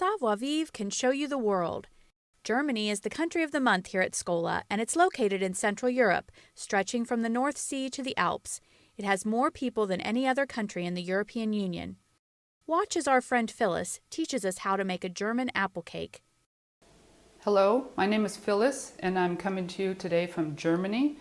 Savoir-vivre can show you the world. Germany is the country of the month here at SCOLA, and it's located in Central Europe, stretching from the North Sea to the Alps. It has more people than any other country in the European Union. Watch as our friend Phyllis teaches us how to make a German apple cake. Hello, my name is Phyllis, and I'm coming to you today from Germany,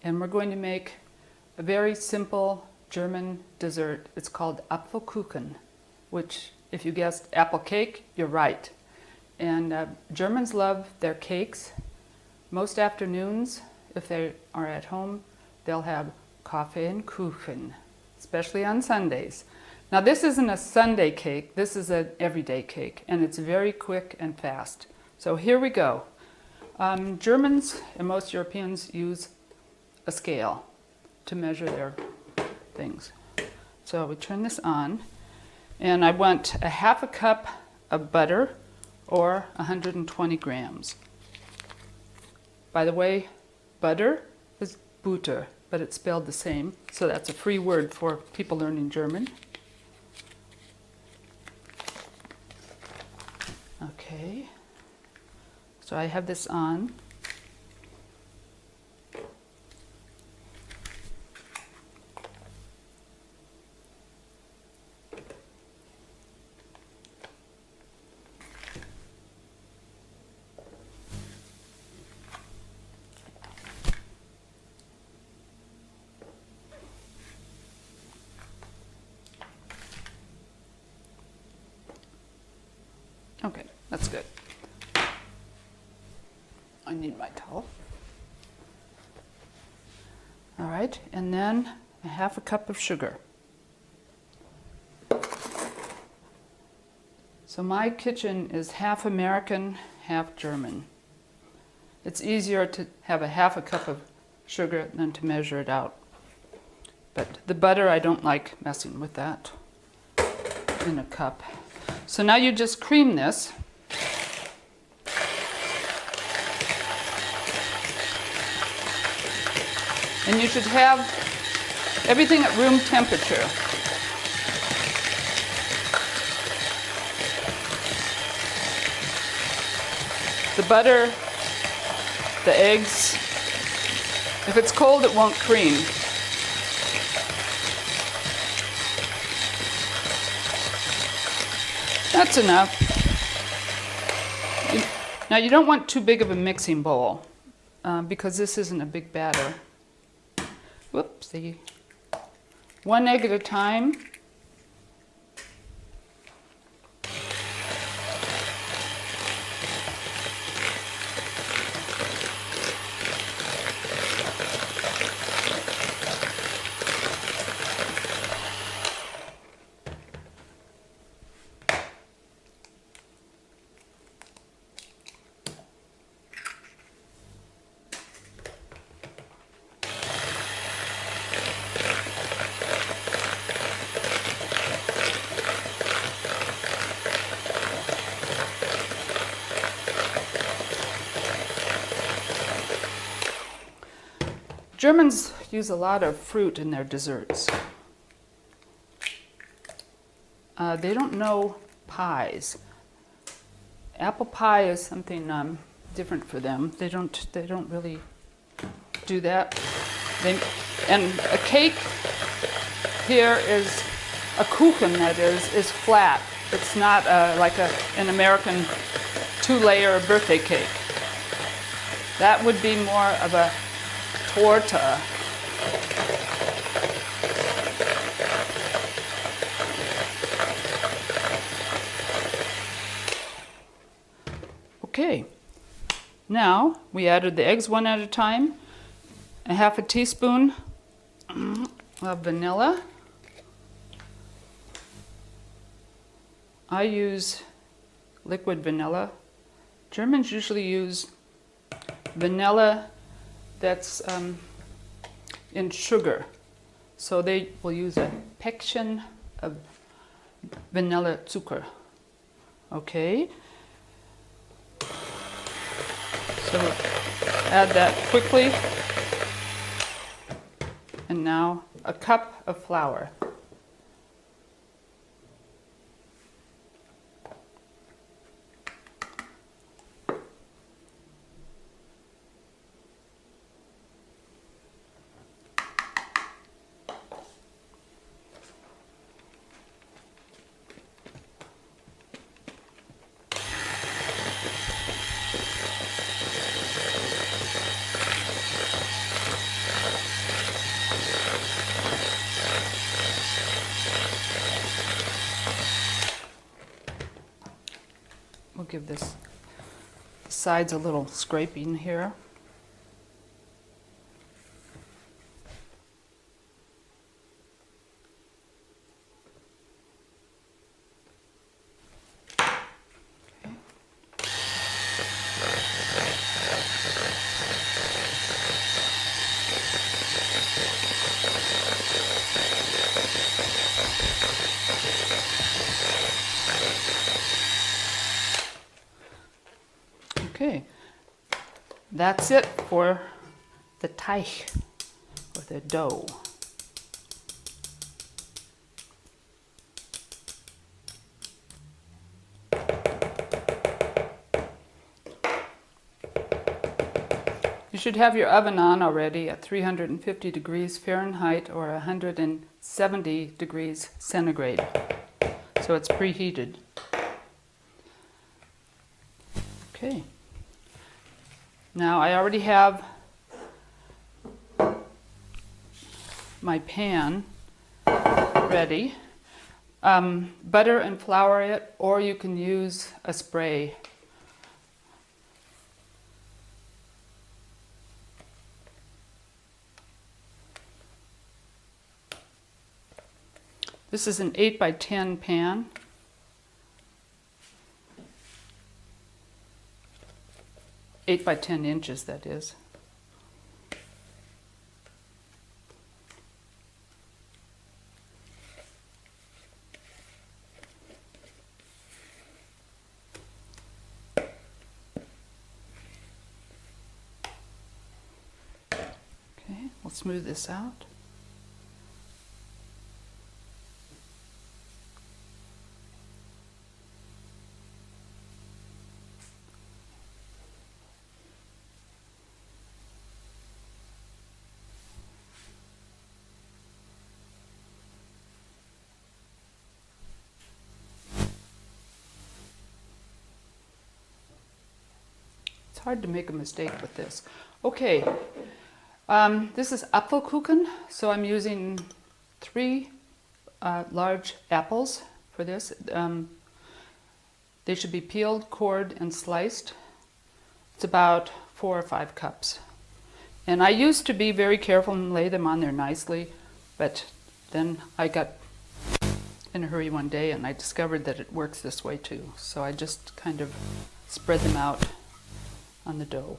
and we're going to make a very simple German dessert. It's called Apfelkuchen, which, if you guessed apple cake, you're right. And Germans love their cakes. Most afternoons, if they are at home, they'll have coffee and Kuchen, especially on Sundays. Now this isn't a Sunday cake, this is an everyday cake, and it's very quick and fast. So here we go. Germans and most Europeans use a scale to measure their things. So we turn this on, and I want a half a cup of butter, or 120 grams. By the way, butter is Butter, but it's spelled the same, so that's a free word for people learning German. Okay, so I have this on. Okay, that's good. I need my towel. All right, and then a half a cup of sugar. So my kitchen is half American, half German. It's easier to have a half a cup of sugar than to measure it out. But the butter, I don't like messing with that in a cup. So now you just cream this. And you should have everything at room temperature. The butter, the eggs. If it's cold, it won't cream. That's enough. Now you don't want too big of a mixing bowl because this isn't a big batter. Whoopsie. One egg at a time. Germans use a lot of fruit in their desserts. They don't know pies. Apple pie is something different for them. They don't really do that. And a cake here is a Kuchen, that is flat. It's not like an American two-layer birthday cake. That would be more of a torta. Okay, now we added the eggs one at a time, a half a teaspoon of vanilla. I use liquid vanilla. Germans usually use vanilla that's in sugar. So they will use a Päckchen of vanilla Zucker. Okay. So add that quickly. And now a cup of flour. We'll give this sides a little scraping here. Okay, that's it for the Teig, or the dough. You should have your oven on already at 350 degrees Fahrenheit or 170 degrees centigrade, so it's preheated. Okay. Now I already have my pan ready. Butter and flour it, or you can use a spray. This is an 8 by 10 pan. 8 by 10 inches, that is. Okay, we'll smooth this out. It's hard to make a mistake with this. Okay, this is Apfelkuchen, so I'm using 3 large apples for this. They should be peeled, cored, and sliced. It's about 4 or 5 cups. And I used to be very careful and lay them on there nicely, but then I got in a hurry one day and I discovered that it works this way too. So I just kind of spread them out on the dough.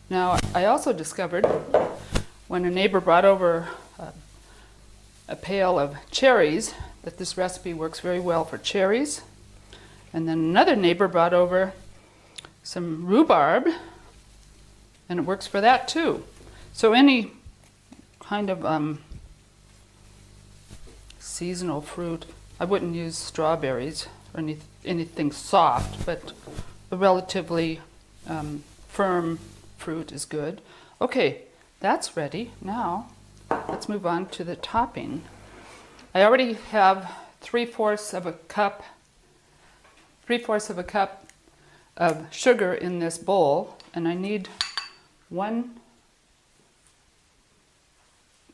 Now, I also discovered when a neighbor brought over a pail of cherries that this recipe works very well for cherries. And then another neighbor brought over some rhubarb, and it works for that too. So any kind of seasonal fruit, I wouldn't use strawberries or anything soft, but a relatively firm fruit is good. Okay, that's ready. Now let's move on to the topping. I already have 3/4 of a cup of sugar in this bowl, and I need 1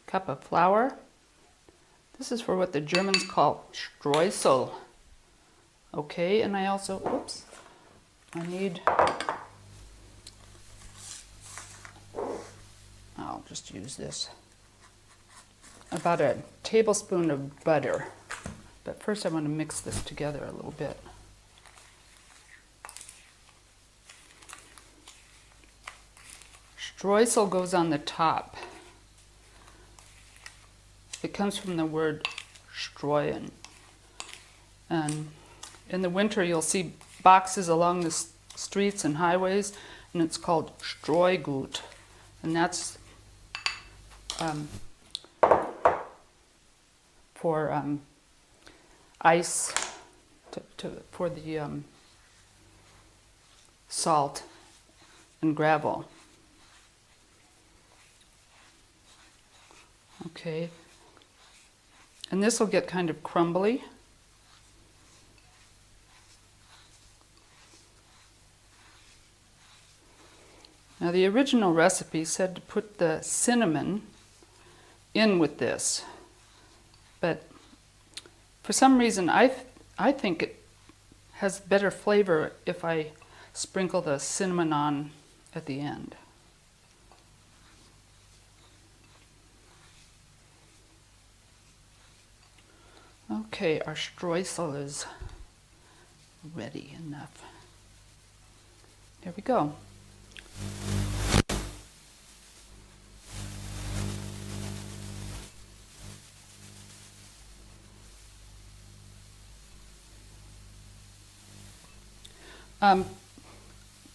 cup of flour. This is for what the Germans call Streusel. Okay, and I also, I need, I'll just use this, about a tablespoon of butter. But first I want to mix this together a little bit. Streusel goes on the top. It comes from the word streuen. And in the winter you'll see boxes along the streets and highways, and it's called Streugut. And that's for ice, for the salt and gravel. Okay. And this will get kind of crumbly. Now the original recipe said to put the cinnamon in with this, but for some reason I think it has better flavor if I sprinkle the cinnamon on at the end. Okay, our streusel is ready enough. There we go.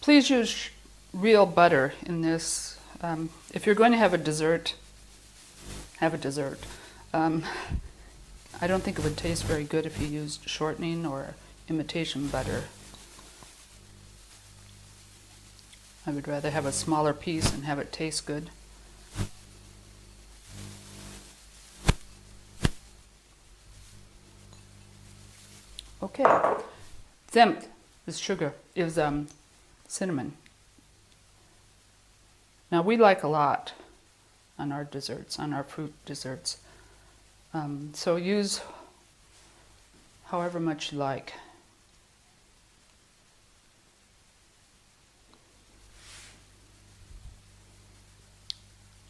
Please use real butter in this. If you're going to have a dessert, have a dessert. I don't think it would taste very good if you used shortening or imitation butter. I would rather have a smaller piece and have it taste good. Okay, Zimt is sugar, is cinnamon. Now we like a lot on our desserts, on our fruit desserts. So use however much you like.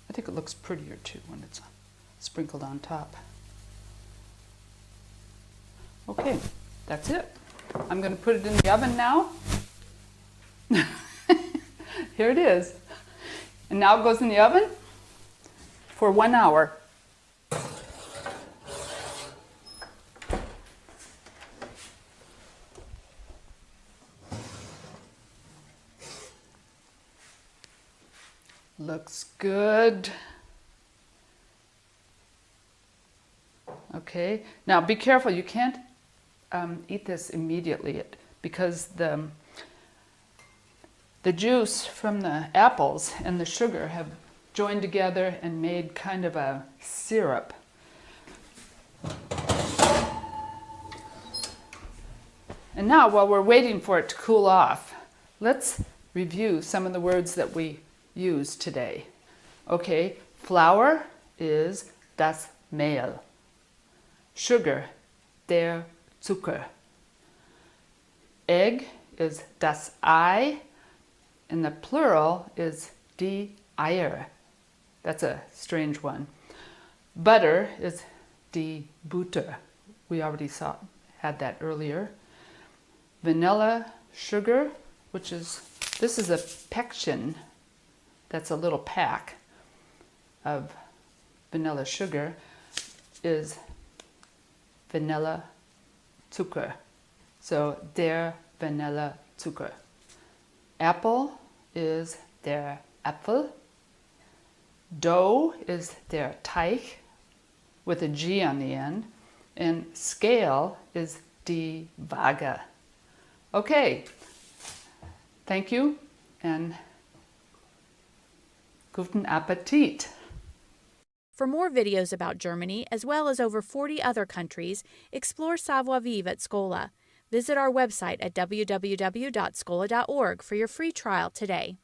I think it looks prettier too when it's sprinkled on top. Okay, that's it. I'm going to put it in the oven now. Here it is. And now it goes in the oven for 1 hour. Looks good. Okay, now be careful, you can't eat this immediately because the juice from the apples and the sugar have joined together and made kind of a syrup. And now, while we're waiting for it to cool off, let's review some of the words that we use today. Okay, flour is das Mehl. Sugar, der Zucker. Egg is das Ei, and the plural is die Eier. That's a strange one. Butter is die Butter. We already had that earlier. Vanilla sugar, this is a Päckchen. That's a little pack of vanilla sugar, is Vanilla Zucker. So der Vanilla Zucker. Apple is der Apfel. Dough is der Teig with a G on the end. And scale is die Waage. Okay, thank you and guten Appetit. For more videos about Germany, as well as over 40 other countries, explore Savoir Vivre at SCOLA. Visit our website at www.scola.org for your free trial today.